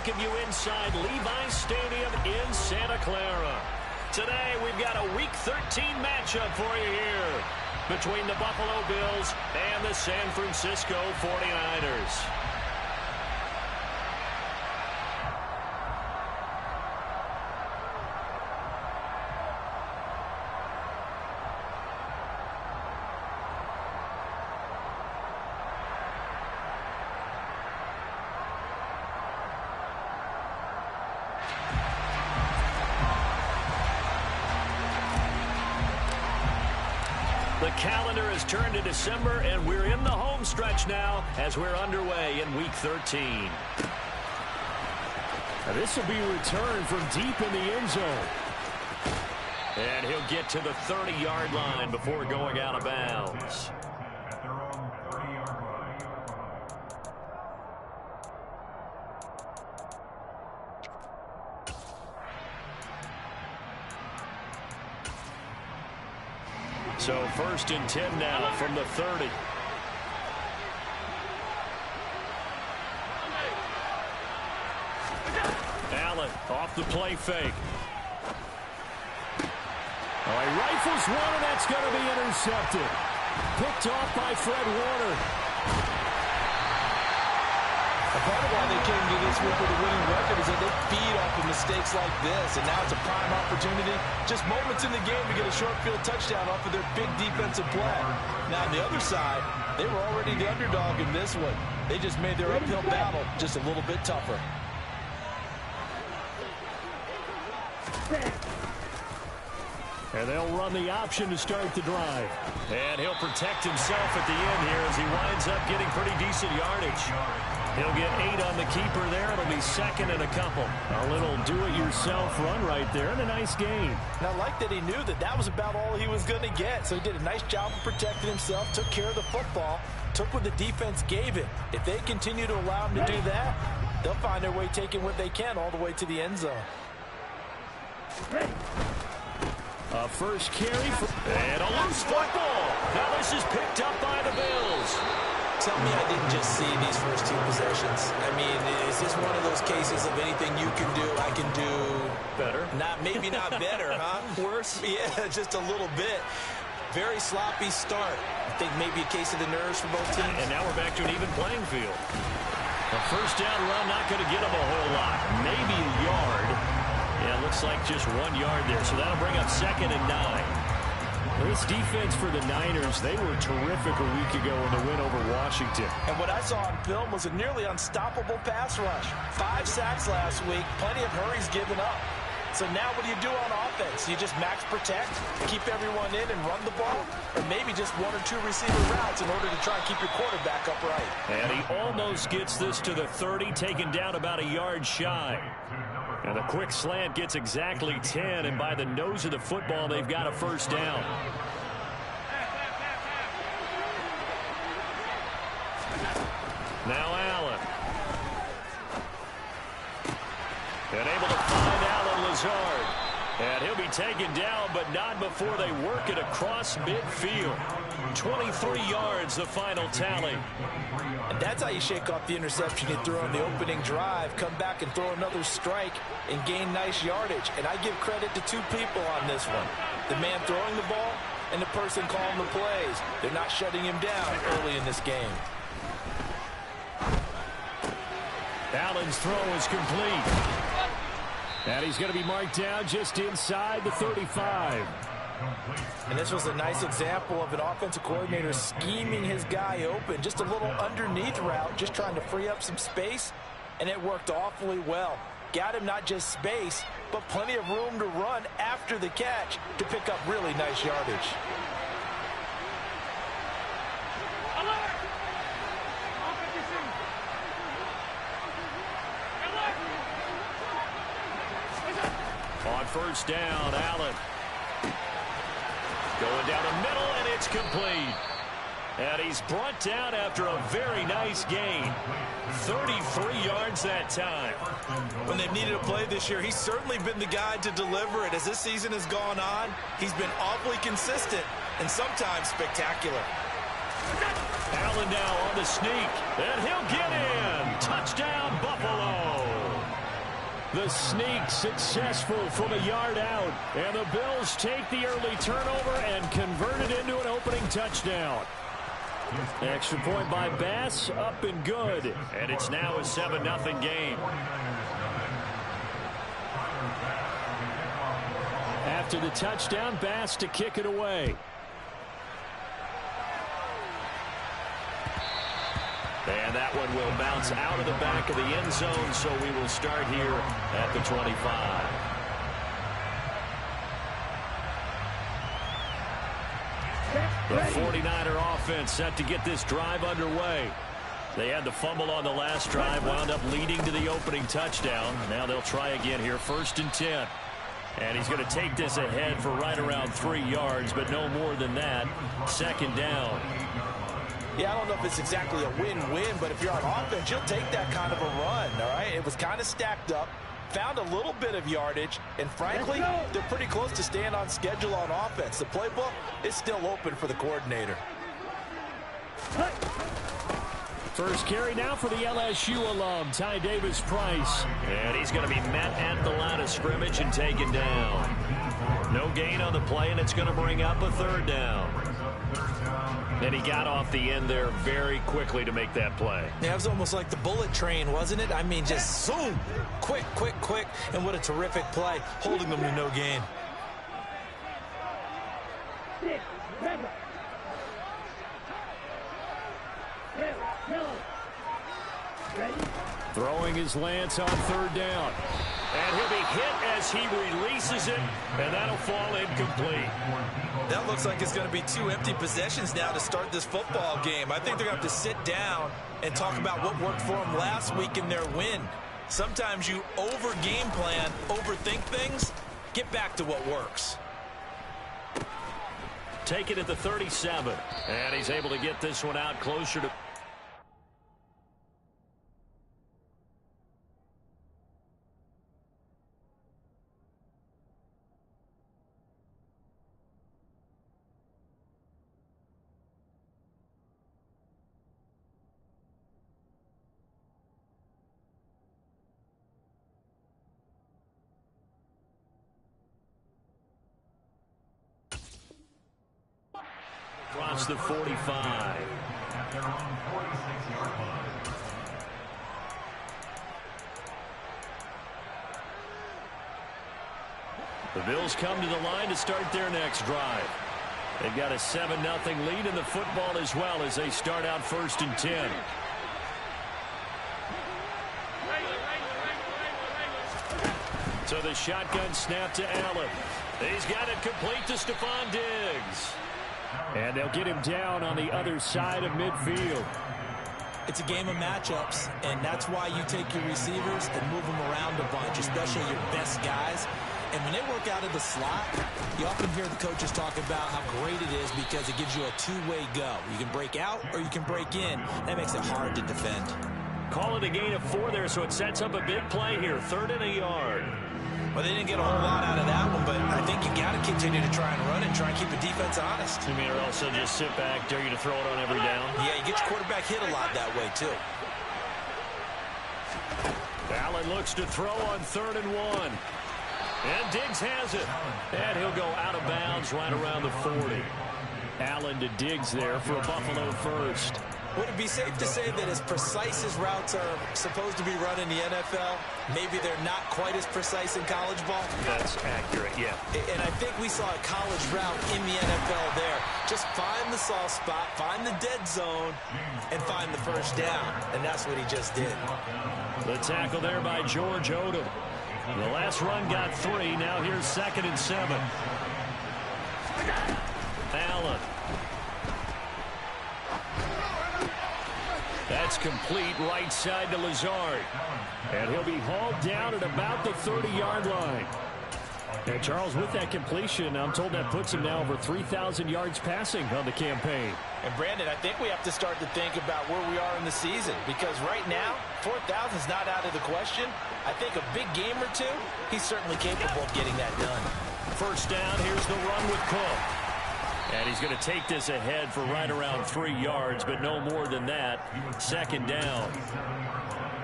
welcome you inside Levi's Stadium in Santa Clara. Today, we've got a Week 13 matchup for you here between the Buffalo Bills and the San Francisco 49ers. The calendar has turned to December, and we're in the home stretch now as we're underway in Week 13. Now this will be a return from deep in the end zone. And he'll get to the 30-yard line before going out of bounds. So 1st and 10 now from the 30. Allen off the play fake. He rifles one, and that's going to be intercepted. Picked off by Fred Warner. A part of why they came to this week with a winning record is that they feed off of mistakes like this, and now it's a prime opportunity. Just moments in the game to get a short field touchdown off of their big defensive play. Now, on the other side, they were already the underdog in this one. They just made their uphill battle just a little bit tougher. And they'll run the option to start the drive. And he'll protect himself at the end here as he winds up getting pretty decent yardage. He'll get 8 on the keeper there. It'll be 2nd and a couple. A little do-it-yourself run right there and a nice gain. And I like that he knew that that was about all he was going to get. So he did a nice job of protecting himself, took care of the football, took what the defense gave him. If they continue to allow him to do that, they'll find their way taking what they can all the way to the end zone. A first carry for... And a loose football. Now this is picked up by the Bills. Tell me I didn't just see these first 2 possessions. I mean, is this one of those cases of anything you can do, I can do... Better? Maybe not better, huh? Worse? Yeah, just a little bit. Very sloppy start. I think maybe a case of the nerves for both teams. And now we're back to an even playing field. A first down run, not going to get them a whole lot. Maybe a yard. Yeah, looks like just 1 yard there. So that'll bring up 2nd and 9. This defense for the Niners, they were terrific a week ago in the win over Washington. And what I saw on film was a nearly unstoppable pass rush. 5 sacks last week, plenty of hurries given up. So now what do you do on offense? You just max protect, keep everyone in and run the ball, or maybe just 1 or 2 receiver routes in order to try and keep your quarterback upright. And he almost gets this to the 30, taken down about a yard shy. And the quick slant gets exactly 10, and by the nose of the football, they've got a first down. Now Allen. And able to find Allen Lazard. And he'll be taken down, but not before they work it across midfield. 23 yards, the final tally. And that's how you shake off the interception you threw on the opening drive. Come back and throw another strike and gain nice yardage. And I give credit to 2 people on this one. The man throwing the ball and the person calling the plays. They're not shutting him down early in this game. Allen's throw is complete. And he's going to be marked down just inside the 35. And this was a nice example of an offensive coordinator scheming his guy open. Just a little underneath route, just trying to free up some space. And it worked awfully well. Got him not just space, but plenty of room to run after the catch to pick up really nice yardage. On first down, Allen. Going down the middle, and it's complete. And he's brought down after a very nice gain. 33 yards that time. When they've needed a play this year, he's certainly been the guy to deliver it. As this season has gone on, he's been awfully consistent and sometimes spectacular. Allen now on the sneak, and he'll get in. Touchdown, Buffalo. The sneak successful from a yard out. And the Bills take the early turnover and convert it into an opening touchdown. Extra point by Bass, up and good. And it's now a 7-0 game. After the touchdown, Bass to kick it away. And that one will bounce out of the back of the end zone, so we will start here at the 25. The 49er offense set to get this drive underway. They had the fumble on the last drive, wound up leading to the opening touchdown. Now they'll try again here, 1st and 10. And he's going to take this ahead for right around 3 yards, but no more than that. 2nd down. Yeah, I don't know if it's exactly a win-win, but if you're on offense, you'll take that kind of a run, all right? It was kind of stacked up, found a little bit of yardage, and frankly, they're pretty close to staying on schedule on offense. The playbook is still open for the coordinator. First carry now for the LSU alum, Ty Davis-Price. And he's going to be met at the line of scrimmage and taken down. No gain on the play, and it's going to bring up a 3rd down. And he got off the end there very quickly to make that play. Yeah, it was almost like the bullet train, wasn't it? I mean, just zoom, quick, and what a terrific play, holding them to no gain. Throwing his Lance on 3rd down. And he'll be hit as he releases it, and that'll fall incomplete. That looks like it's going to be 2 empty possessions now to start this football game. I think they're going to have to sit down and talk about what worked for them last week in their win. Sometimes you over-game plan, overthink things, get back to what works. Take it at the 37, and he's able to get this one out closer to... across the 45. The Bills come to the line to start their next drive. They've got a 7-0 lead in the football as well as they start out 1st and 10. So the shotgun snap to Allen. He's got it complete to Stephon Diggs. And they'll get him down on the other side of midfield. It's a game of matchups, and that's why you take your receivers and move them around a bunch, especially your best guys. And when they work out of the slot, you often hear the coaches talk about how great it is because it gives you a two-way go. You can break out or you can break in. That makes it hard to defend. Call it a gain of 4 there, so it sets up a big play here. 3rd and a yard. Well, they didn't get a whole lot out of that one, but I think you got to continue to try and run and try and keep the defense honest. You mean, or else they'll just sit back, dare you to throw it on every down? Yeah, you get your quarterback hit a lot that way, too. Allen looks to throw on 3rd and 1. And Diggs has it. And he'll go out of bounds right around the 40. Allen to Diggs there for a Buffalo first. Would it be safe to say that as precise as routes are supposed to be run in the NFL, maybe they're not quite as precise in college ball? That's accurate, yeah. And I think we saw a college route in the NFL there. Just find the soft spot, find the dead zone, and find the first down. And that's what he just did. The tackle there by George Odom. The last run got 3. Now here's 2nd and 7. Allen. That's complete right side to Lazard. And he'll be hauled down at about the 30-yard line. And Charles, with that completion, I'm told that puts him now over 3,000 yards passing on the campaign. And Brandon, I think we have to start to think about where we are in the season, because right now, 4,000 is not out of the question. I think a big game or two, he's certainly capable of getting that done. 1st down, here's the run with Cook. And he's going to take this ahead for right around 3 yards, but no more than that. Second down.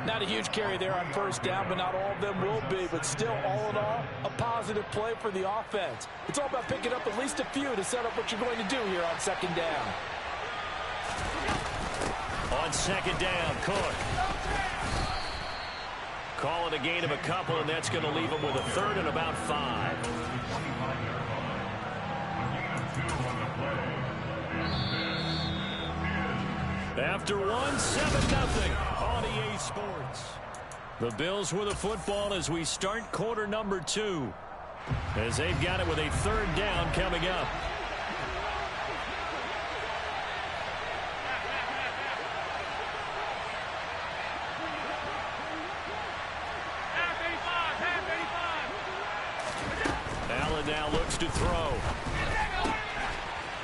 Not a huge carry there on first down, but not all of them will be. But still, all in all, a positive play for the offense. It's all about picking up at least a few to set up what you're going to do here on second down. On second down, Cook. Call it a gain of a couple, and that's going to leave him with a third and about 5. After 1, 7-0 on EA Sports. The Bills with the football as we start quarter number 2. As they've got it with a third down coming up. Allen now looks to throw.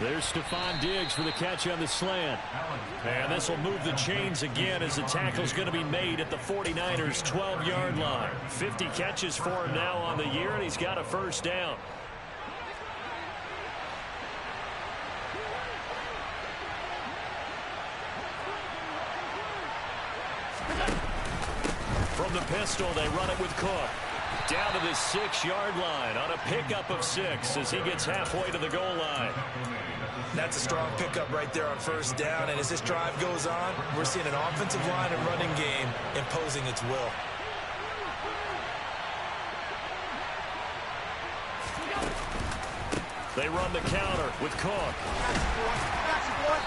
There's Stephon Diggs for the catch on the slant. And this will move the chains again as the tackle's going to be made at the 49ers' 12-yard line. 50 catches for him now on the year, and he's got a first down. From the pistol, they run it with Cook. Down to the 6-yard line on a pickup of 6 as he gets halfway to the goal line. That's a strong pickup right there on first down. And as this drive goes on, we're seeing an offensive line and running game imposing its will. They run the counter with Cook.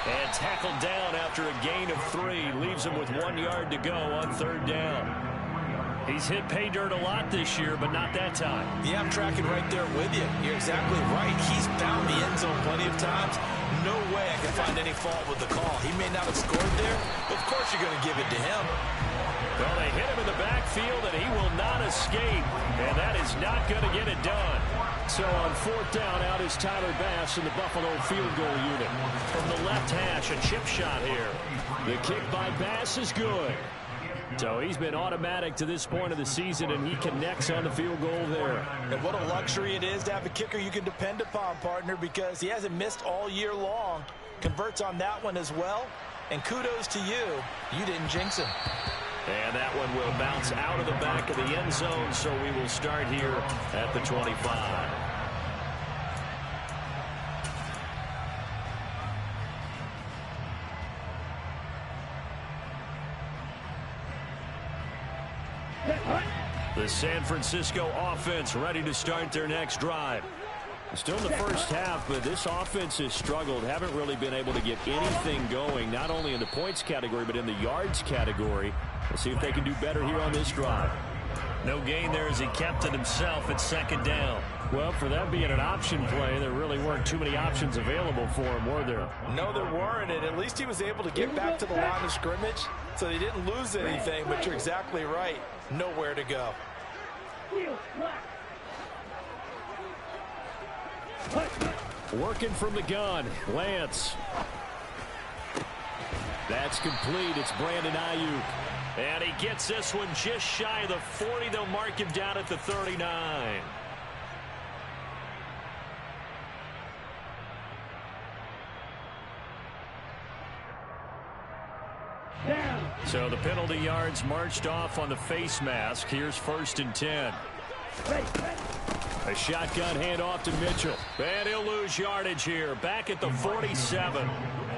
And tackled down after a gain of 3. Leaves him with 1 yard to go on third down. He's hit pay dirt a lot this year, but not that time. Yeah, I'm tracking right there with you. You're exactly right. He's found the end zone plenty of times. No way I can find any fault with the call. He may not have scored there, but of course you're going to give it to him. Well, they hit him in the backfield, and he will not escape. And that is not going to get it done. So on fourth down, out is Tyler Bass in the Buffalo field goal unit. From the left hash, a chip shot here. The kick by Bass is good. So he's been automatic to this point of the season, and he connects on the field goal there. And what a luxury it is to have a kicker you can depend upon, partner, because he hasn't missed all year long. Converts on that one as well. And kudos to you. You didn't jinx him. And that one will bounce out of the back of the end zone, so we will start here at the 25. The San Francisco offense ready to start their next drive. Still in the first half, but this offense has struggled. Haven't really been able to get anything going, not only in the points category, but in the yards category. Let's see if they can do better here on this drive. No gain there as he kept it himself at second down. Well, for that being an option play, there really weren't too many options available for him, were there? No, there weren't, and at least he was able to get back to the line of scrimmage, so they didn't lose anything, but you're exactly right. Nowhere to go. Working from the gun, Lance. That's complete. It's Brandon Ayuk. And he gets this one just shy of the 40. They'll mark him down at the 39. So the penalty yards marched off on the face mask. Here's 1st and 10. A shotgun handoff to Mitchell. And he'll lose yardage here. Back at the 47.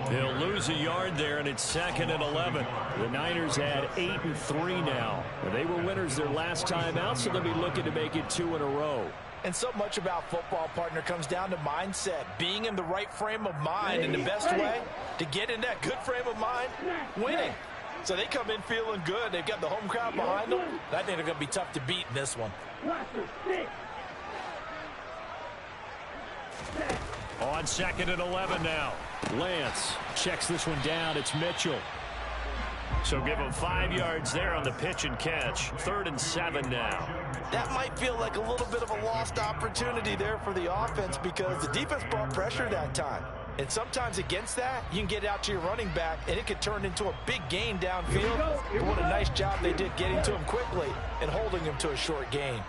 He'll lose a yard there, and it's 2nd and 11. The Niners had 8-3 now. They were winners their last time out, so they'll be looking to make it 2 in a row. And so much about football, partner, comes down to mindset. Being in the right frame of mind, and the best way to get in that good frame of mind, winning. So they come in feeling good. They've got the home crowd behind them. I think they're going to be tough to beat in this one. On 2nd and 11 now. Lance checks this one down. It's Mitchell. So give him 5 yards there on the pitch and catch. 3rd and 7 now. That might feel like a little bit of a lost opportunity there for the offense because the defense brought pressure that time. And sometimes against that, you can get out to your running back, and it could turn into a big gain downfield. But what a nice job they did getting to him quickly and holding him to a short gain.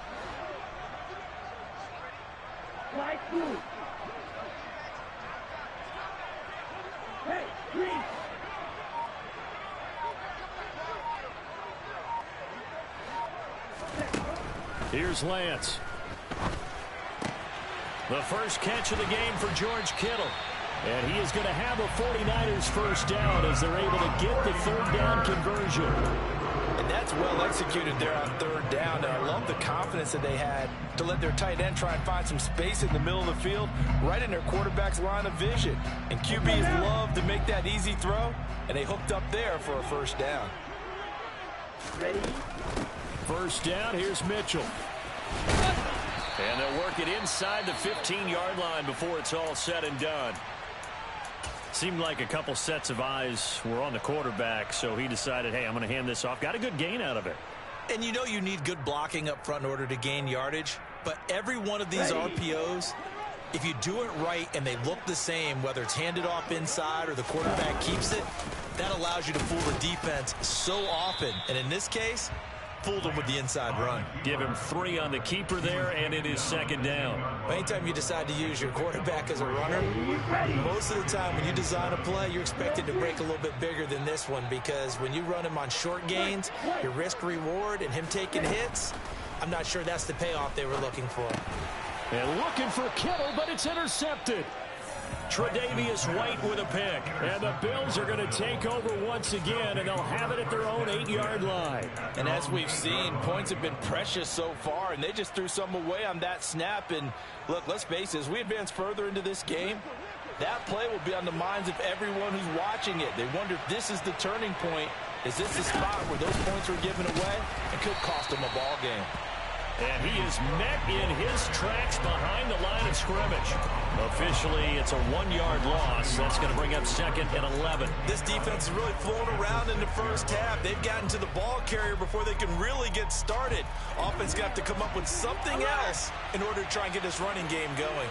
Here's Lance. The first catch of the game for George Kittle. And he is going to have a 49ers first down as they're able to get the third down conversion. And that's well executed there on third down. And I love the confidence that they had to let their tight end try and find some space in the middle of the field, right in their quarterback's line of vision. And QBs love to make that easy throw, and they hooked up there for a first down. Ready? First down, here's Mitchell. And they'll work it inside the 15-yard line before it's all said and done. Seemed like a couple sets of eyes were on the quarterback, so he decided, hey, I'm going to hand this off. Got a good gain out of it. And you know you need good blocking up front in order to gain yardage, but every one of these RPOs, if you do it right and they look the same, whether it's handed off inside or the quarterback keeps it, that allows you to fool the defense so often. And in this case, fooled them with the inside run. Give him 3 on the keeper there, and it is second down. Anytime you decide to use your quarterback as a runner, most of the time when you design a play, you're expected to break a little bit bigger than this one, because when you run him on short gains, your risk-reward and him taking hits, I'm not sure that's the payoff they were looking for. And looking for Kittle, but it's intercepted. Tre'Davious White with a pick. And the Bills are going to take over once again, and they'll have it at their own 8-yard line. And as we've seen, points have been precious so far, and they just threw some away on that snap. And look, let's face it, as we advance further into this game, that play will be on the minds of everyone who's watching it. They wonder if this is the turning point. Is this the spot where those points were given away? It could cost them a ball game. And he is met in his tracks behind the line of scrimmage. Officially, it's a 1-yard loss. That's going to bring up second and 11. This defense is really flown around in the first half. They've gotten to the ball carrier before they can really get started. Offense got to come up with something else in order to try and get this running game going.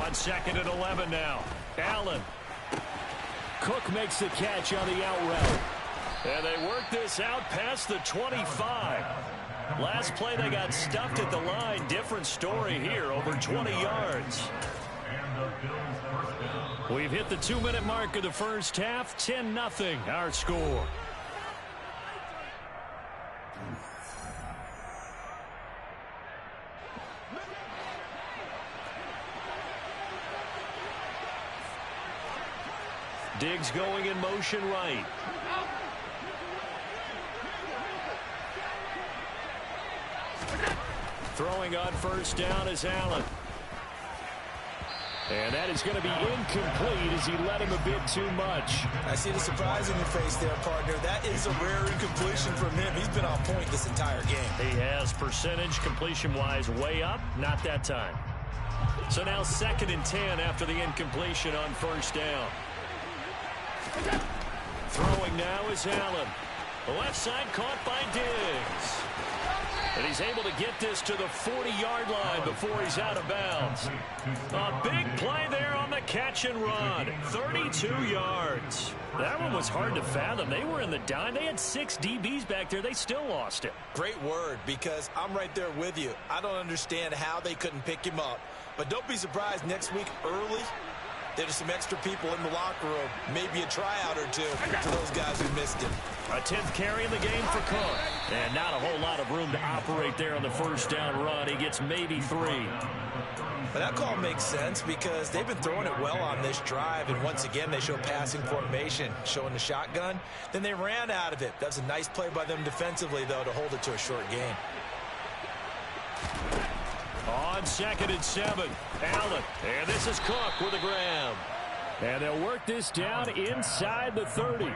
On second and 11 now. Allen. Cook makes the catch on the out route. And they work this out past the 25. Last play, they got stuffed at the line. Different story here, over 20 yards. We've hit the 2-minute mark of the first half. 10-0, our score. Diggs going in motion right. Throwing on first down is Allen. And that is going to be incomplete as he let him a bit too much. I see the surprise in your face there, partner. That is a rare incompletion from him. He's been on point this entire game. He has percentage completion-wise way up. Not that time. So now second and 10 after the incompletion on first down. Throwing now is Allen. The left side caught by Diggs. And he's able to get this to the 40-yard line before he's out of bounds. A big play there on the catch and run. 32 yards. That one was hard to fathom. They were in the dime. They had 6 DBs back there. They still lost it. Great word, because I'm right there with you. I don't understand how they couldn't pick him up. But don't be surprised next week early, there's some extra people in the locker room. Maybe a tryout or two for those guys who missed him. A 10th carry in the game for Cook. And not a whole lot of room to operate there on the first down run. He gets maybe 3. But that call makes sense because they've been throwing it well on this drive. And once again, they show passing formation, showing the shotgun. Then they ran out of it. That's a nice play by them defensively, though, to hold it to a short gain. On second and 7, Allen. And this is Cook with a grab. And they'll work this down inside the 30.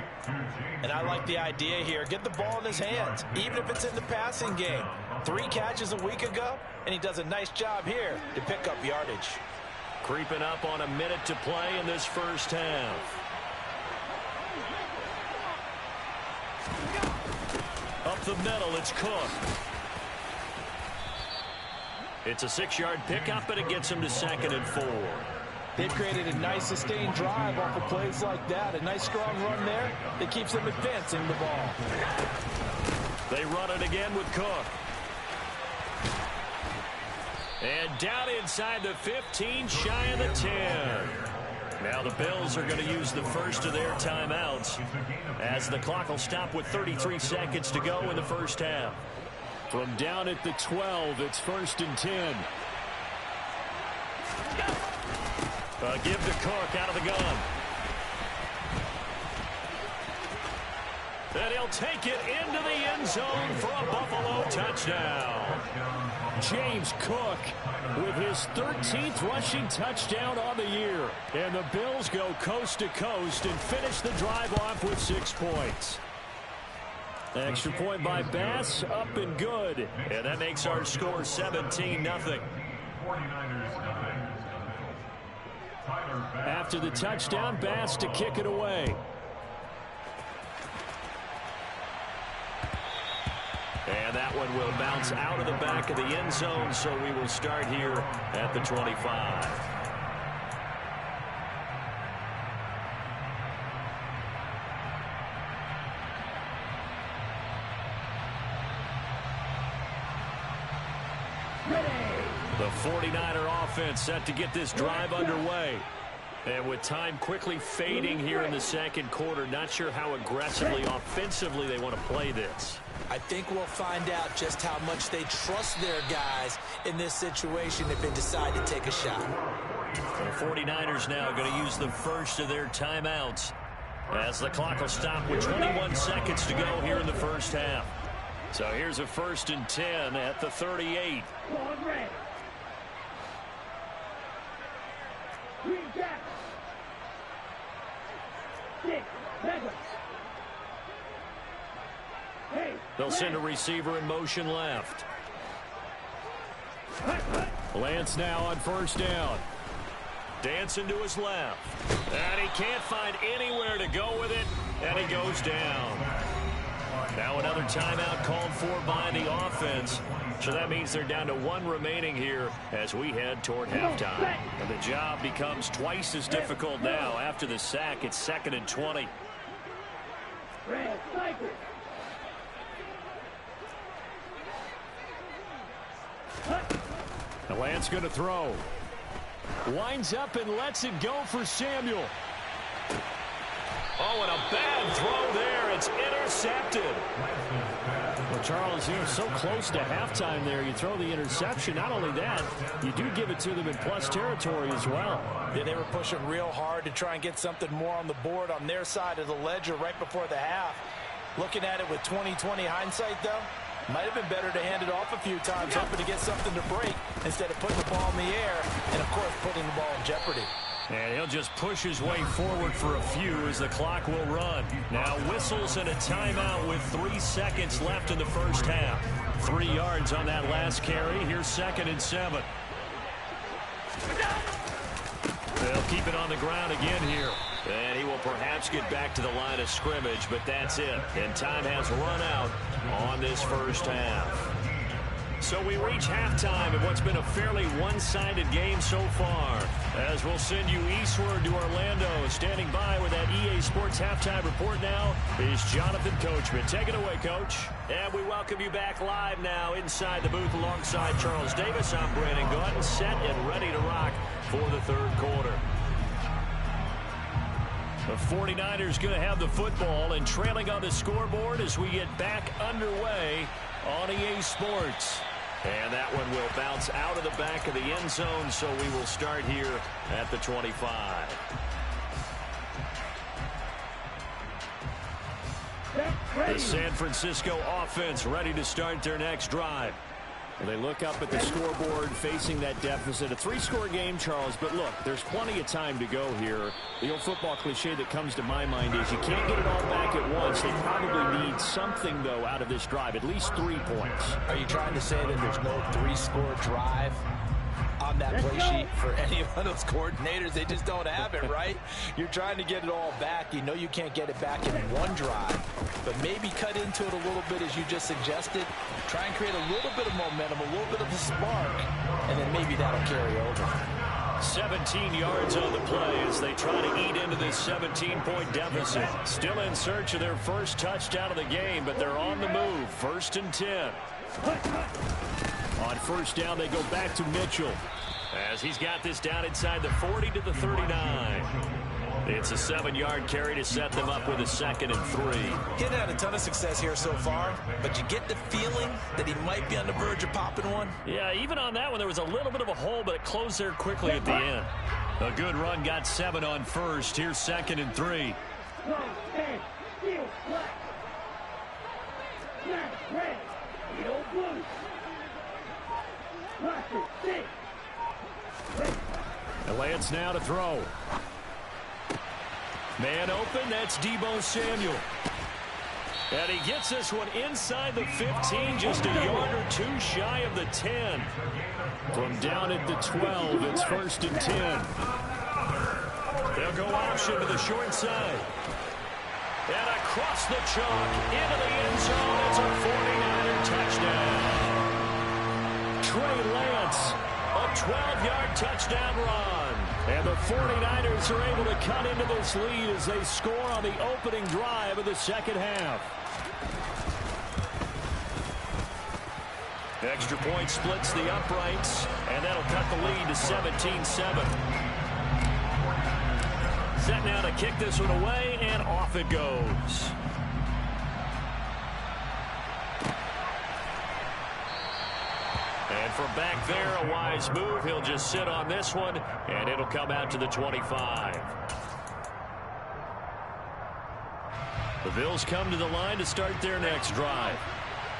And I like the idea here. Get the ball in his hands, even if it's in the passing game. 3 catches a week ago, and he does a nice job here to pick up yardage. Creeping up on a minute to play in this first half. Up the middle, it's Cook. It's a 6-yard pickup, but it gets him to second and 4. They've created a nice sustained drive off of plays like that. A nice strong run there that keeps them advancing the ball. They run it again with Cook. And down inside the 15, shy of the 10. Now the Bills are going to use the first of their timeouts as the clock will stop with 33 seconds to go in the first half. From down at the 12, it's 1st and 10. Give to Cook out of the gun. And he'll take it into the end zone for a Buffalo touchdown. James Cook with his 13th rushing touchdown on the year. And the Bills go coast to coast and finish the drive off with 6 points. Extra point by Bass, up and good. And that makes our score 17-0. After the touchdown, Bass to kick it away. And that one will bounce out of the back of the end zone, so we will start here at the 25. The 49er offense set to get this drive underway. And with time quickly fading here in the second quarter, not sure how aggressively, offensively they want to play this. I think we'll find out just how much they trust their guys in this situation if they decide to take a shot. The 49ers now going to use the first of their timeouts as the clock will stop with 21 seconds to go here in the first half. So here's a 1st and 10 at the 38. They'll send a receiver in motion left. Lance now on 1st down. Dancing to his left. And he can't find anywhere to go with it. And he goes down. Now another timeout called for by the offense. So that means they're down to 1 remaining here as we head toward halftime. And the job becomes twice as difficult now. After the sack, it's 2nd and 20. The Lance going to throw. Winds up and lets it go for Samuel. Oh, and a bad throw there. It's intercepted. Well, Charles, you're so close to halftime there. You throw the interception. Not only that, you do give it to them in plus territory as well. Yeah, they were pushing real hard to try and get something more on the board on their side of the ledger right before the half. Looking at it with 20/20 hindsight, though, might have been better to hand it off a few times, hoping to get something to break instead of putting the ball in the air and, of course, putting the ball in jeopardy. And he'll just push his way forward for a few as the clock will run. Now whistles and a timeout with 3 seconds left in the first half. 3 yards on that last carry. Here's 2nd and 7. They'll keep it on the ground again here. And he will perhaps get back to the line of scrimmage, but that's it. And time has run out on this first half. So we reach halftime in what's been a fairly one-sided game so far. As we'll send you eastward to Orlando. Standing by with that EA Sports halftime report now is Jonathan Coachman. Take it away, Coach. And we welcome you back live now inside the booth alongside Charles Davis. I'm Brandon Gaudin, set and ready to rock for the third quarter. The 49ers going to have the football and trailing on the scoreboard as we get back underway on EA Sports. And that one will bounce out of the back of the end zone, so we will start here at the 25. The San Francisco offense ready to start their next drive. Well, they look up at the scoreboard facing that deficit. A 3-score game, Charles, but look, there's plenty of time to go here. The old football cliche that comes to my mind is you can't get it all back at once. They probably need something, though, out of this drive, at least 3 points. Are you trying to say that there's no 3-score drive on that play sheet for any of those coordinators? They just don't have it, right? You're trying to get it all back. You know you can't get it back in one drive, but maybe cut into it a little bit as you just suggested. Try and create a little bit of momentum, a little bit of a spark, and then maybe that'll carry over. 17 yards on the play as they try to eat into this 17-point deficit. Still in search of their first touchdown of the game, but they're on the move. 1st and 10. On 1st down, they go back to Mitchell. as he's got this down inside the 40 to the 39. It's a 7-yard carry to set them up with a 2nd and 3. He hasn't had a ton of success here so far, but you get the feeling that he might be on the verge of popping one. Yeah, even on that one, there was a little bit of a hole, but it closed there quickly at the end. A good run, got 7 on first. Here's 2nd and 3. Lance now to throw. Man open, that's Deebo Samuel. And he gets this one inside the 15, just a yard or 2 shy of the 10. From down at the 12, it's 1st and 10. They'll go option to the short side. And across the chalk, into the end zone, it's a 49er touchdown. Trey Lance, a 12-yard touchdown run. And the 49ers are able to cut into this lead as they score on the opening drive of the second half. Extra point splits the uprights, and that'll cut the lead to 17-7. Set now to kick this one away, and off it goes. And from back there, a wise move. He'll just sit on this one, and it'll come out to the 25. The Bills come to the line to start their next drive.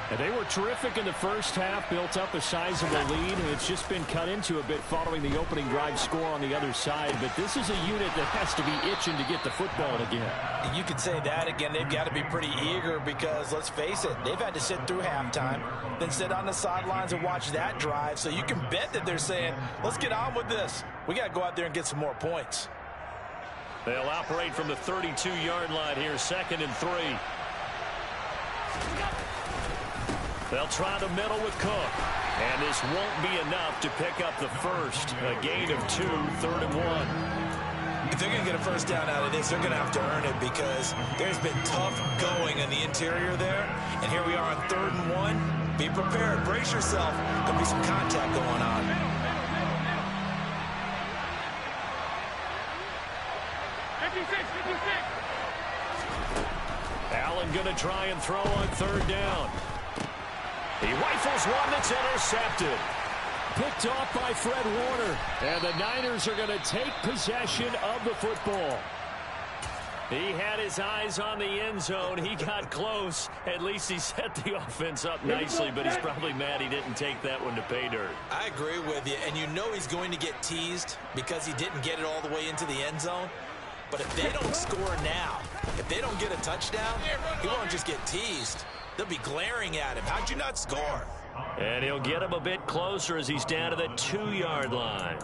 And they were terrific in the first half, built up a sizable lead, and it's just been cut into a bit following the opening drive score on the other side. But this is a unit that has to be itching to get the football again. You could say that again. They've got to be pretty eager because, let's face it, they've had to sit through halftime, then sit on the sidelines and watch that drive. So you can bet that they're saying, let's get on with this. We got to go out there and get some more points. They'll operate from the 32-yard line here, 2nd and 3. They'll try the middle with Cook. And this won't be enough to pick up the first. A gain of 2, 3rd and 1. If they're going to get a first down out of this, they're going to have to earn it because there's been tough going in the interior there. And here we are on 3rd and 1. Be prepared. Brace yourself. There'll be some contact going on. Allen going to try and throw on 3rd down. He rifles one that's intercepted. Picked off by Fred Warner. And the Niners are going to take possession of the football. He had his eyes on the end zone. He got close. At least he set the offense up nicely, but he's probably mad he didn't take that one to pay dirt. I agree with you, and you know he's going to get teased because he didn't get it all the way into the end zone. But if they don't score now, if they don't get a touchdown, he won't just get teased. They'll be glaring at him. How'd you not score? And he'll get him a bit closer as he's down to the 2-yard line.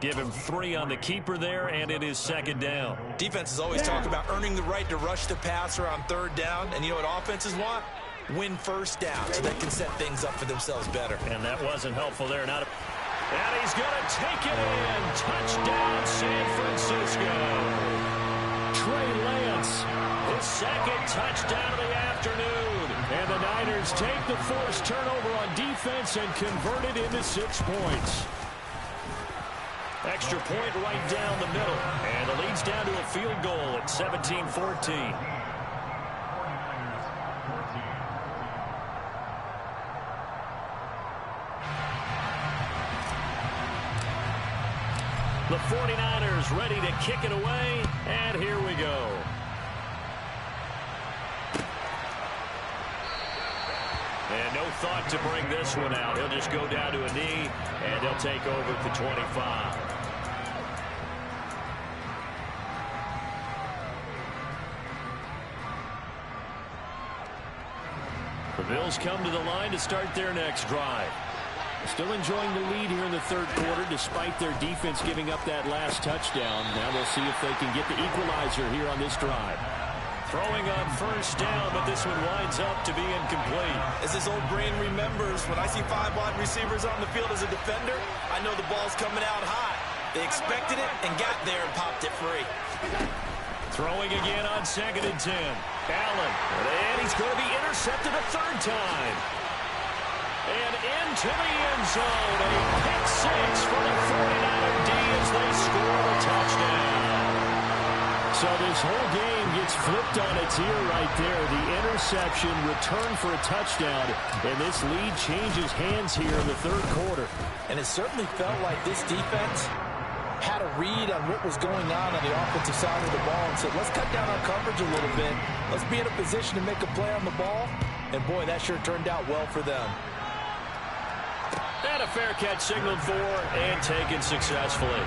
Give him 3 on the keeper there, and it is 2nd down. Defenses always talk about earning the right to rush the passer on 3rd down. And you know what offenses want? Win first down so they can set things up for themselves better. And that wasn't helpful there. And he's going to take it in. Touchdown, San Francisco. Trey Lance, his 2nd touchdown of the afternoon. And the Niners take the forced turnover on defense and convert it into 6 points. Extra point right down the middle. And the lead's down to a field goal at 17-14. The 49ers ready to kick it away, and here we go. And no thought to bring this one out. He'll just go down to a knee, and they'll take over at the 25. The Bills come to the line to start their next drive. Still enjoying the lead here in the 3rd quarter despite their defense giving up that last touchdown. Now we'll see if they can get the equalizer here on this drive. Throwing on 1st down, but this one winds up to be incomplete. As this old brain remembers, when I see 5 wide receivers on the field as a defender, I know the ball's coming out hot. They expected it and got there and popped it free. Throwing again on 2nd and 10. Allen, and he's going to be intercepted a 3rd time. And into the end zone, a pick 6 for the 49er D as they score the touchdown. So this whole game gets flipped on its ear right there. The interception, return for a touchdown, and this lead changes hands here in the third quarter. And it certainly felt like this defense had a read on what was going on the offensive side of the ball and said, let's cut down our coverage a little bit. Let's be in a position to make a play on the ball. And, boy, that sure turned out well for them. And a fair catch signaled for and taken successfully.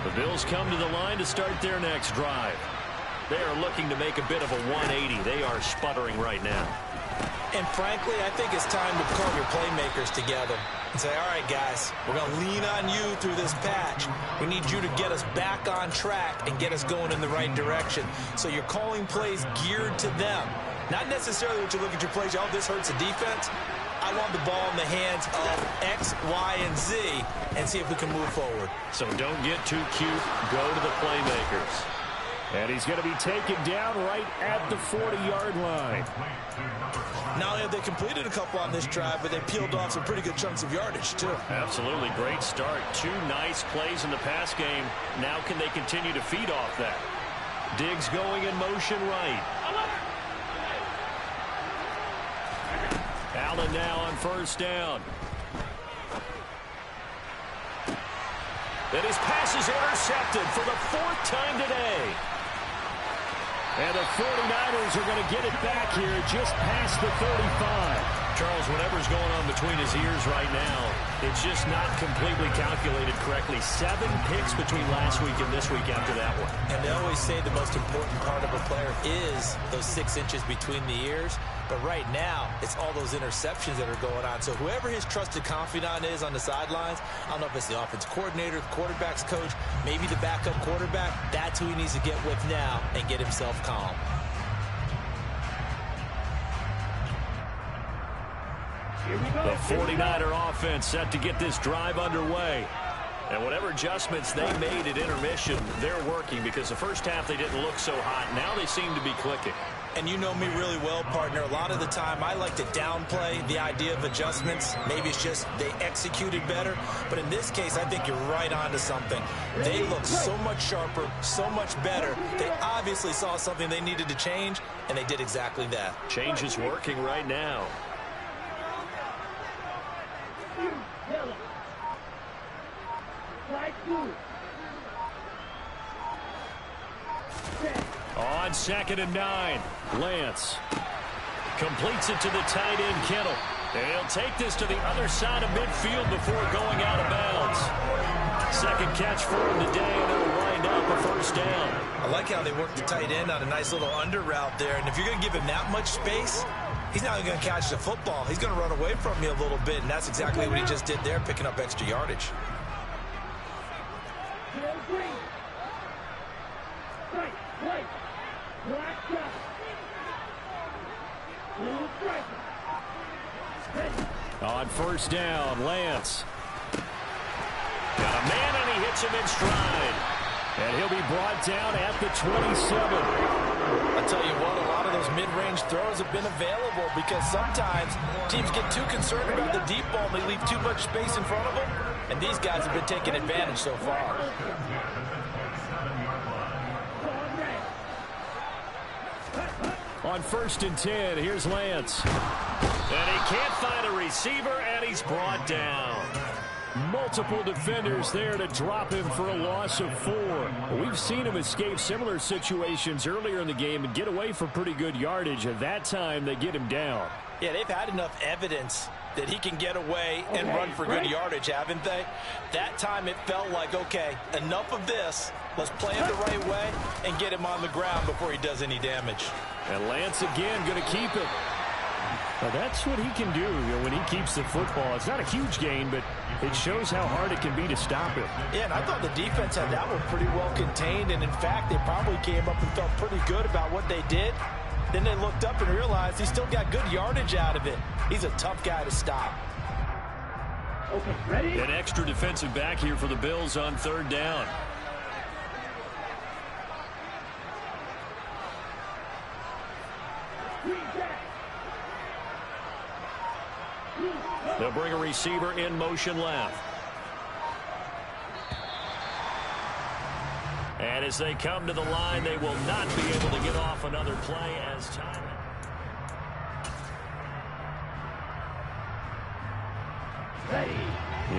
The Bills come to the line to start their next drive. They are looking to make a bit of a 180. They are sputtering right now. And frankly, I think it's time to call your playmakers together and say, all right, guys, we're going to lean on you through this patch. We need you to get us back on track and get us going in the right direction. So you're calling plays geared to them. Not necessarily what you look at your plays, oh, this hurts the defense. I want the ball in the hands of X, Y, and Z and see if we can move forward. So don't get too cute. Go to the playmakers. And he's going to be taken down right at the 40-yard line. Not only have they completed a couple on this drive, but they peeled off some pretty good chunks of yardage, too. Absolutely. Great start. 2 nice plays in the pass game. Now can they continue to feed off that? Diggs going in motion right. Allen now on first down. And his pass is intercepted for the 4th time today. And the 49ers are going to get it back here just past the 35. Charles, whatever's going on between his ears right now, it's just not completely calculated correctly. 7 picks between last week and this week after that one. And they always say the most important part of a player is those 6 inches between the ears. But right now, it's all those interceptions that are going on. So whoever his trusted confidant is on the sidelines, I don't know if it's the offense coordinator, the quarterback's coach, maybe the backup quarterback, that's who he needs to get with now and get himself calm. The 49er offense set to get this drive underway. And whatever adjustments they made at intermission, they're working because the first half they didn't look so hot. Now they seem to be clicking. And you know me really well, partner. A lot of the time I like to downplay the idea of adjustments. Maybe it's just they executed better. But in this case, I think you're right on to something. They look so much sharper, so much better. They obviously saw something they needed to change, and they did exactly that. Change is working right now. On 2nd and 9, Lance completes it to the tight end, Kittle. And he'll take this to the other side of midfield before going out of bounds. 2nd catch for him today, and it'll wind up a first down. I like how they worked the tight end on a nice little under route there. And if you're going to give him that much space, he's not going to catch the football. He's going to run away from me a little bit, and that's exactly what he just did there, picking up extra yardage. On first down, Lance. Got a man, and he hits him in stride. And he'll be brought down at the 27. I'll tell you what, a lot of those mid-range throws have been available because sometimes teams get too concerned about the deep ball and they leave too much space in front of them. And these guys have been taking advantage so far. On 1st and 10, here's Lance. And he can't find a receiver, and he's brought down. Multiple defenders there to drop him for a loss of 4. We've seen him escape similar situations earlier in the game and get away for pretty good yardage. At that time, they get him down. Yeah, they've had enough evidence that he can get away and run for good yardage, haven't they? That time it felt like, okay, enough of this. Let's play him the right way and get him on the ground before he does any damage. And Lance again going to keep it. Well, that's what he can do, when he keeps the football. It's not a huge gain, but it shows how hard it can be to stop him. Yeah, and I thought the defense had that one pretty well contained, and in fact, they probably came up and felt pretty good about what they did. Then they looked up and realized he still got good yardage out of it. He's a tough guy to stop. Okay, ready? An extra defensive back here for the Bills on 3rd down. They'll bring a receiver in motion left. And as they come to the line, they will not be able to get off another play as time.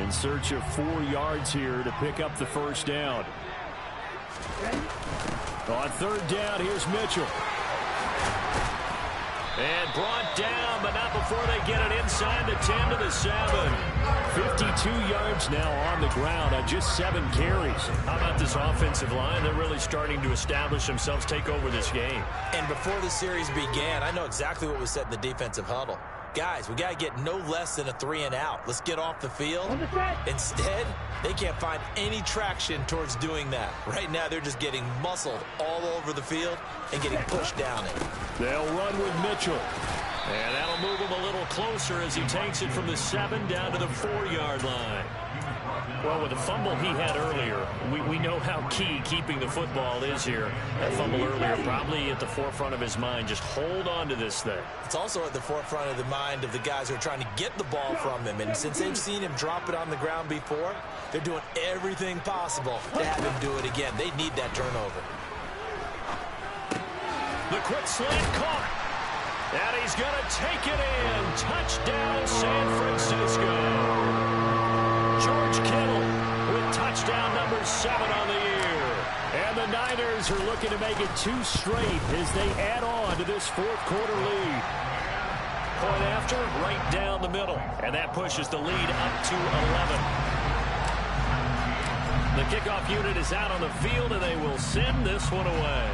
In search of 4 yards here to pick up the first down. On third down, here's Mitchell. And brought down, but not before they get it inside the 10 to the 7. 52 yards now on the ground on just 7 carries. How about this offensive line? They're really starting to establish themselves, take over this game. And before the series began, I know exactly what was said in the defensive huddle. Guys, we got to get no less than a 3 and out. Let's get off the field. Instead, they can't find any traction towards doing that. Right now, they're just getting muscled all over the field and getting pushed down it. They'll run with Mitchell. And that'll move him a little closer as he takes it from the 7 down to the 4-yard line. Well, with the fumble he had earlier, we know how key keeping the football is here. That fumble earlier probably at the forefront of his mind. Just hold on to this thing. It's also at the forefront of the mind of the guys who are trying to get the ball from him. And since they've seen him drop it on the ground before, they're doing everything possible to have him do it again. They need that turnover. The quick slant caught. And he's going to take it in. Touchdown, San Francisco. George Kittle with touchdown number 7 on the year. And the Niners are looking to make it 2 straight as they add on to this 4th quarter lead. Point after, right down the middle. And that pushes the lead up to 11. The kickoff unit is out on the field, and they will send this one away.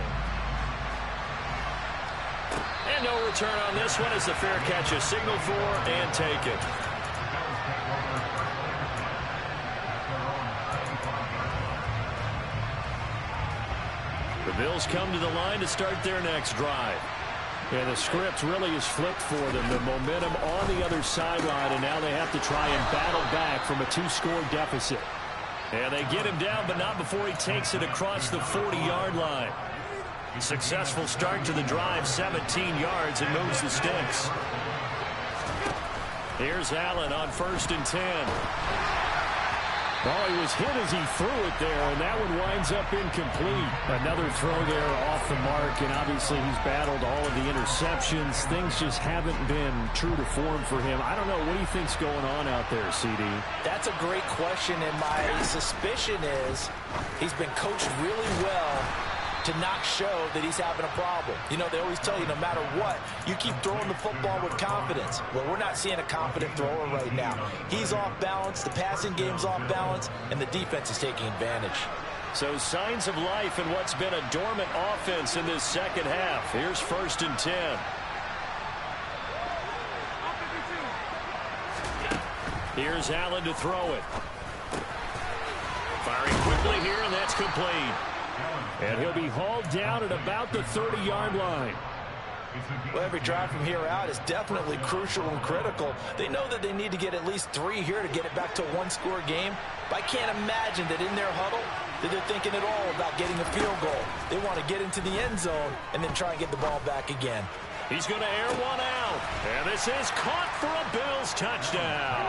And no return on this one as the fair catch is signaled for and taken. The Bills come to the line to start their next drive. And the script really is flipped for them. The momentum on the other sideline, and now they have to try and battle back from a 2-score deficit. And they get him down, but not before he takes it across the 40-yard line. Successful start to the drive, 17 yards, and moves the sticks. Here's Allen on 1st and 10. Oh, he was hit as he threw it there, and that one winds up incomplete. Another throw there off the mark, and obviously he's battled all of the interceptions. Things just haven't been true to form for him. I don't know. What do you think's going on out there, CD? That's a great question, and my suspicion is he's been coached really well to not show that he's having a problem. You know, they always tell you no matter what, you keep throwing the football with confidence. Well, we're not seeing a confident thrower right now. He's off balance, the passing game's off balance, and the defense is taking advantage. So signs of life in what's been a dormant offense in this second half. Here's 1st and 10. Here's Allen to throw it. Firing quickly here, and that's complete. And he'll be hauled down at about the 30-yard line. Well, every drive from here out is definitely crucial and critical. They know that they need to get at least 3 here to get it back to a 1-score game. But I can't imagine that in their huddle that they're thinking at all about getting a field goal. They want to get into the end zone and then try and get the ball back again. He's going to air one out. And this is caught for a Bills touchdown.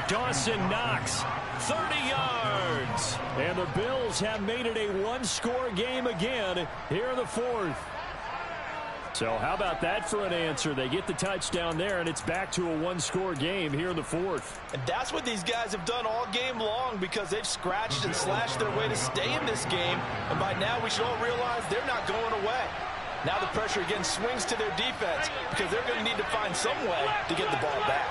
Dawson Knox, 30 yards. And the Bills have made it a 1-score game again here in the 4th. So how about that for an answer? They get the touchdown there, and it's back to a 1-score game here in the 4th. And that's what these guys have done all game long because they've scratched and slashed their way to stay in this game. And by now we should all realize they're not going away. Now the pressure again swings to their defense because they're going to need to find some way to get the ball back.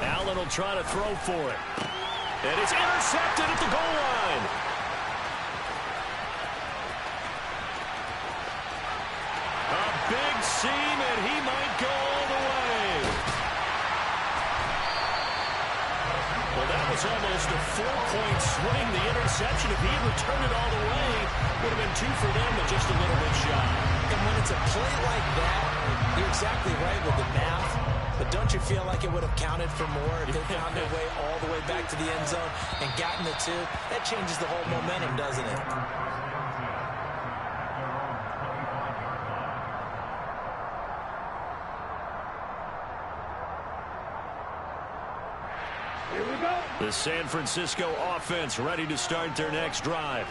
Allen will try to throw for it. And it's intercepted at the goal line. A big seam, and he might go all the way. Well, that was almost a 4-point swing. The interception, if he had returned it all the way, would have been 2 for them, but just a little bit shy. And when it's a play like that, you're exactly right with the math. But don't you feel like it would have counted for more if they found their way all the way back to the end zone and gotten the 2? That changes the whole momentum, doesn't it? The San Francisco offense ready to start their next drive.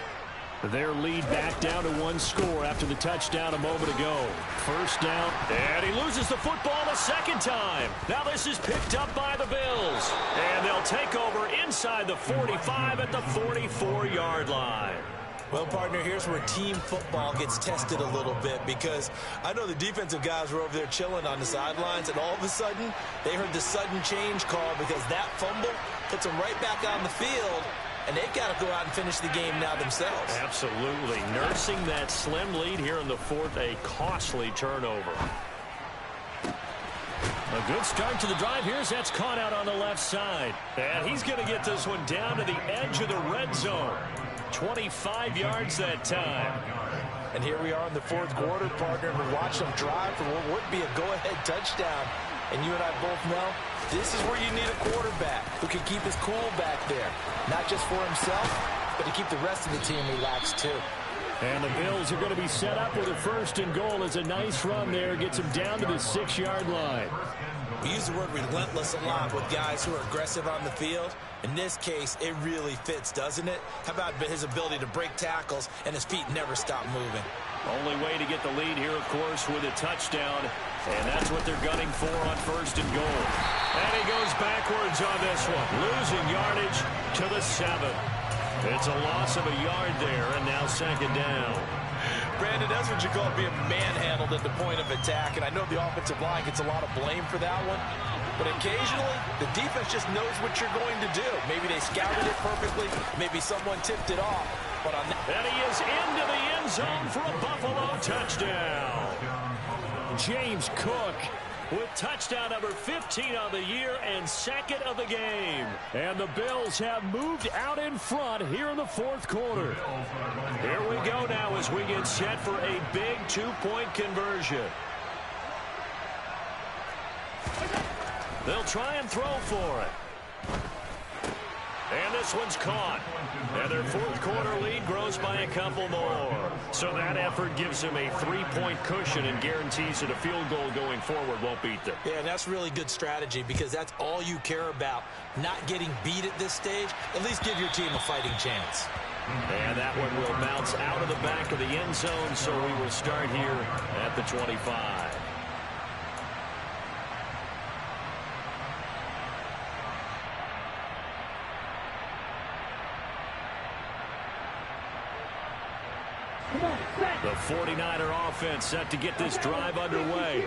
Their lead back down to one score after the touchdown a moment ago. First down, and he loses the football a second time. Now this is picked up by the Bills, and they'll take over inside the 45 at the 44-yard line. Well, partner, here's where team football gets tested a little bit, because I know the defensive guys were over there chilling on the sidelines, and all of a sudden they heard the sudden change call because that fumble puts them right back on the field. And they've got to go out and finish the game now themselves. Absolutely. Nursing that slim lead here in the fourth, a costly turnover. A good start to the drive. Here's that's caught out on the left side. And he's going to get this one down to the edge of the red zone. 25 yards that time. And here we are in the fourth quarter, partner, and we watch them drive for what would be a go-ahead touchdown. And you and I both know this is where you need a quarterback who can keep his cool back there. Not just for himself, but to keep the rest of the team relaxed too. And the Bills are going to be set up with a first and goal as a nice run there gets them down to the 6-yard line. We use the word relentless a lot with guys who are aggressive on the field. In this case, it really fits, doesn't it? How about his ability to break tackles and his feet never stop moving? Only way to get the lead here, of course, with a touchdown. And that's what they're gunning for on first and goal. And he goes backwards on this one, losing yardage to the 7. It's a loss of a yard there, and now second down. Brandon, that's what you call being manhandled at the point of attack. And I know the offensive line gets a lot of blame for that one. But occasionally, the defense just knows what you're going to do. Maybe they scouted it perfectly. Maybe someone tipped it off. But on that, and he is into the end zone for a Buffalo touchdown. James Cook with touchdown number 15 on the year and second of the game. And the Bills have moved out in front here in the fourth quarter. Here we go now as we get set for a big two-point conversion. They'll try and throw for it. And this one's caught. And their fourth quarter lead grows by a couple more. So that effort gives them a 3-point cushion and guarantees that a field goal going forward won't beat them. Yeah, and that's really good strategy because that's all you care about. Not getting beat at this stage. At least give your team a fighting chance. And that one will bounce out of the back of the end zone, so we will start here at the 25. The 49er offense set to get this drive underway.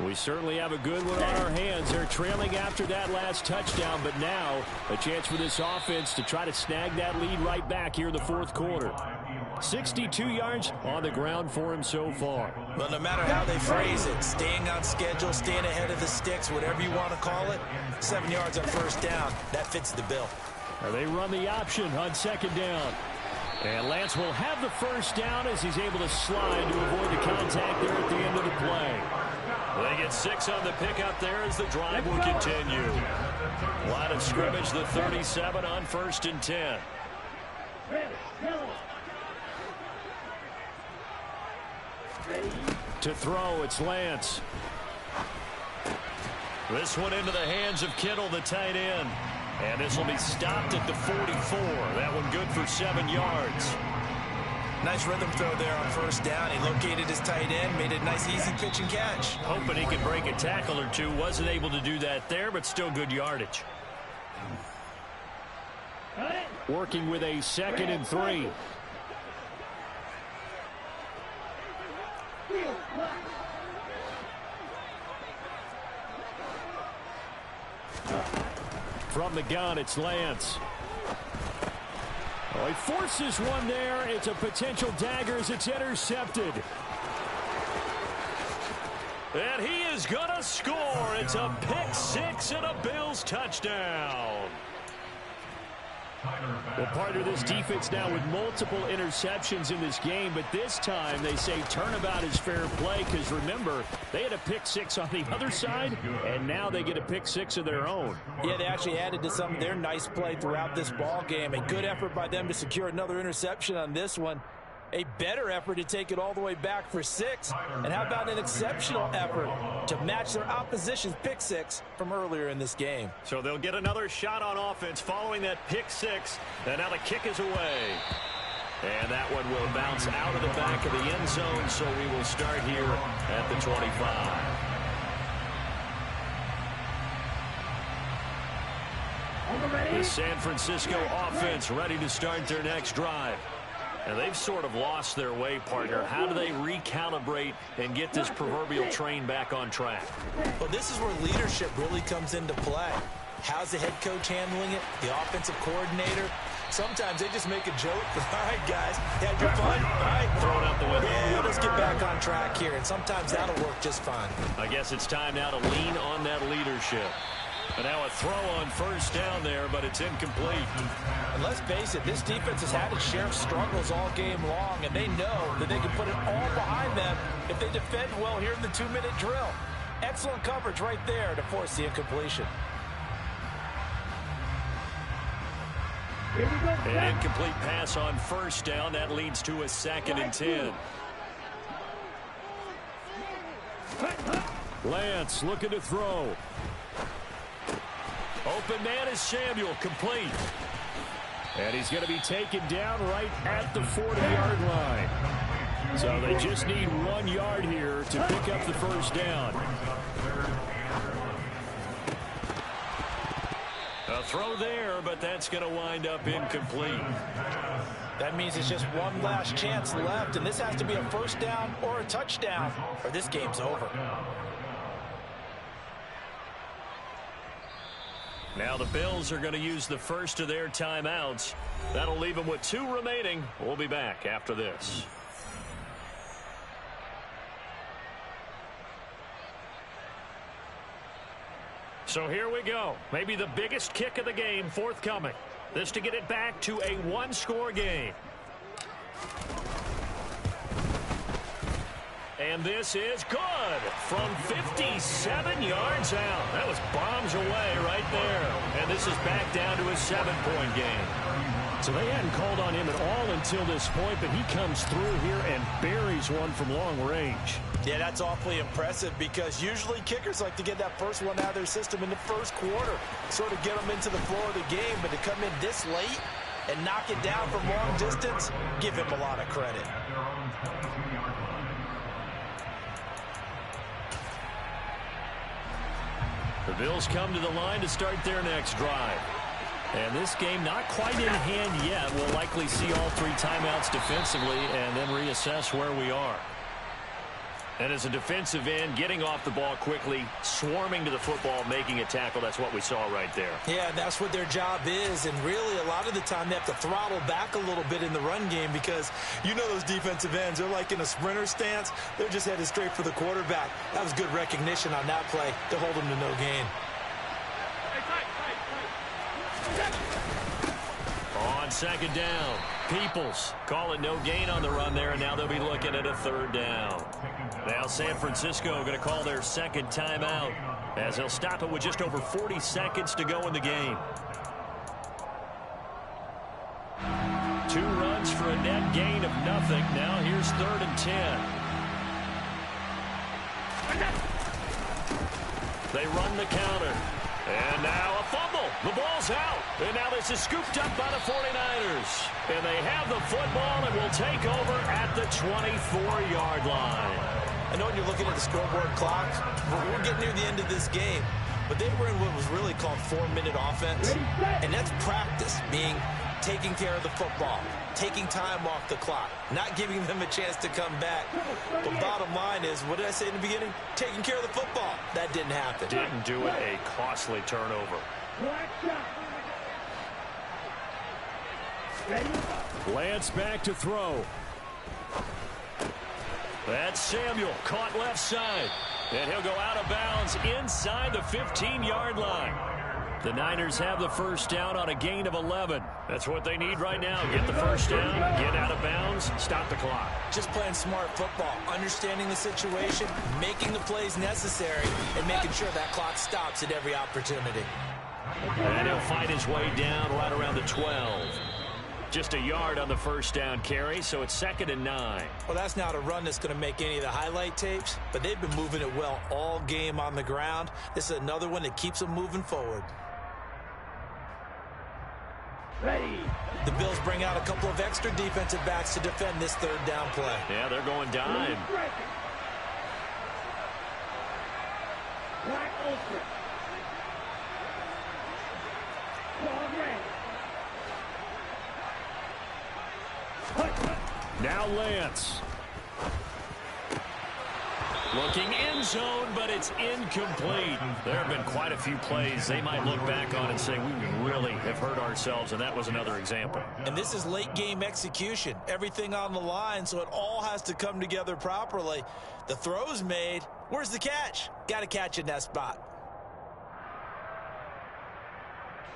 We certainly have a good one on our hands. They're trailing after that last touchdown, but now a chance for this offense to try to snag that lead right back here in the fourth quarter. 62 yards on the ground for him so far. Well, no matter how they phrase it, staying on schedule, staying ahead of the sticks, whatever you want to call it, 7 yards on first down, that fits the bill. They run the option on second down. And Lance will have the first down as he's able to slide to avoid the contact there at the end of the play. They get 6 on the pickup there as the drive will continue. Line of scrimmage, the 37 on first and 10. To throw, it's Lance. This one into the hands of Kittle, the tight end. And this will be stopped at the 44. That one good for 7 yards. Nice rhythm throw there on first down. He located his tight end, made a nice easy pitch and catch. Hoping he could break a tackle or two. Wasn't able to do that there, but still good yardage. Working with a 2nd and 3. From the gun, it's Lance. Oh, he forces one there. It's a potential dagger as it's intercepted. And he is going to score. It's a pick 6 and a Bills touchdown. Well, partner, this defense now with multiple interceptions in this game, but this time they say turnabout is fair play because, remember, they had a pick 6 on the other side, and now they get a pick 6 of their own. Yeah, they actually added to some of their nice play throughout this ball game. A good effort by them to secure another interception on this one. A better effort to take it all the way back for 6. And how about an exceptional effort to match their opposition's pick 6 from earlier in this game? So they'll get another shot on offense following that pick 6. And now the kick is away. And that one will bounce out of the back of the end zone, so we will start here at the 25. The San Francisco offense ready to start their next drive. And they've sort of lost their way, partner. How do they recalibrate and get this proverbial train back on track? Well, this is where leadership really comes into play. How's the head coach handling it? The offensive coordinator? Sometimes they just make a joke. All right, guys, you had your fun? All right. Throw it out the window. Yeah, let's get back on track here. And sometimes that'll work just fine. I guess it's time now to lean on that leadership. And now a throw on first down there, but it's incomplete. And let's face it, this defense has had its share of struggles all game long, and they know that they can put it all behind them if they defend well here in the 2-minute drill. Excellent coverage right there to force the incompletion. An incomplete pass on first down. That leads to a 2nd and 10. Lance looking to throw. Open man is Samuel, complete. And he's going to be taken down right at the 40-yard line. So they just need 1 yard here to pick up the first down. A throw there, but that's going to wind up incomplete. That means it's just one last chance left, and this has to be a first down or a touchdown, or this game's over. Now the Bills are going to use the first of their timeouts. That'll leave them with 2 remaining. We'll be back after this. So here we go. Maybe the biggest kick of the game forthcoming. This to get it back to a 1-score game. And this is good from 57 yards out. That was bombs away right there. And this is back down to a 7-point game. So they hadn't called on him at all until this point, but he comes through here and buries one from long range. Yeah, that's awfully impressive because usually kickers like to get that first one out of their system in the first quarter, sort of get them into the flow of the game, but to come in this late and knock it down from long distance, give him a lot of credit. The Bills come to the line to start their next drive. And this game not quite in hand yet. We'll likely see all 3 timeouts defensively and then reassess where we are. And as a defensive end, getting off the ball quickly, swarming to the football, making a tackle, that's what we saw right there. Yeah, that's what their job is. And really, a lot of the time, they have to throttle back a little bit in the run game because you know those defensive ends, they're like in a sprinter stance. They're just headed straight for the quarterback. That was good recognition on that play to hold them to no gain. On 2nd down, Peoples call it no gain on the run there, and now they'll be looking at a 3rd down. Now San Francisco going to call their 2nd timeout as they'll stop it with just over 40 seconds to go in the game. 2 runs for a net gain of nothing. Now here's 3rd and 10. They run the counter. And now a fumble. The ball's out. And now this is scooped up by the 49ers. And they have the football and will take over at the 24-yard line. I know when you're looking at the scoreboard clock, we're getting near the end of this game. But they were in what was really called 4-minute offense. And that's practice, being taking care of the football, taking time off the clock, not giving them a chance to come back. But bottom line is, what did I say in the beginning? Taking care of the football. That didn't happen. Didn't do it. A costly turnover. Lance back to throw. That's Samuel caught left side. And he'll go out of bounds inside the 15-yard line. The Niners have the first down on a gain of 11. That's what they need right now. Get the first down, get out of bounds, stop the clock. Just playing smart football, understanding the situation, making the plays necessary, and making sure that clock stops at every opportunity. And he'll fight his way down right around the 12. Just a yard on the first down carry, so it's 2nd and 9. Well, that's not a run that's going to make any of the highlight tapes, but they've been moving it well all game on the ground. This is another one that keeps them moving forward. Ready. The Bills bring out a couple of extra defensive backs to defend this 3rd down play. Yeah, they're going dime. Black Ultra. Now Lance. Looking end zone, but it's incomplete. There have been quite a few plays they might look back on and say, we really have hurt ourselves, and that was another example. And this is late game execution. Everything on the line, so it all has to come together properly. The throw's made. Where's the catch? Got to catch in that spot.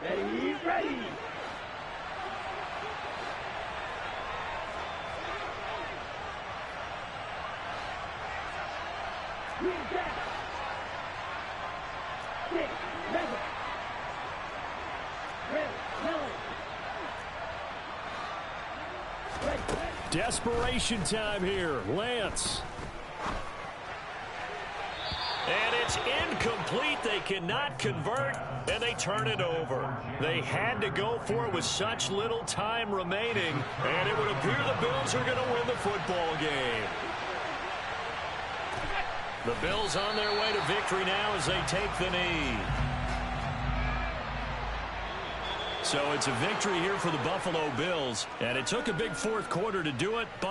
Ready, ready. Desperation time here. Lance. And it's incomplete. They cannot convert, and they turn it over. They had to go for it with such little time remaining, and it would appear the Bills are going to win the football game. The Bills on their way to victory now as they take the knee. So it's a victory here for the Buffalo Bills, and it took a big 4th quarter to do it, but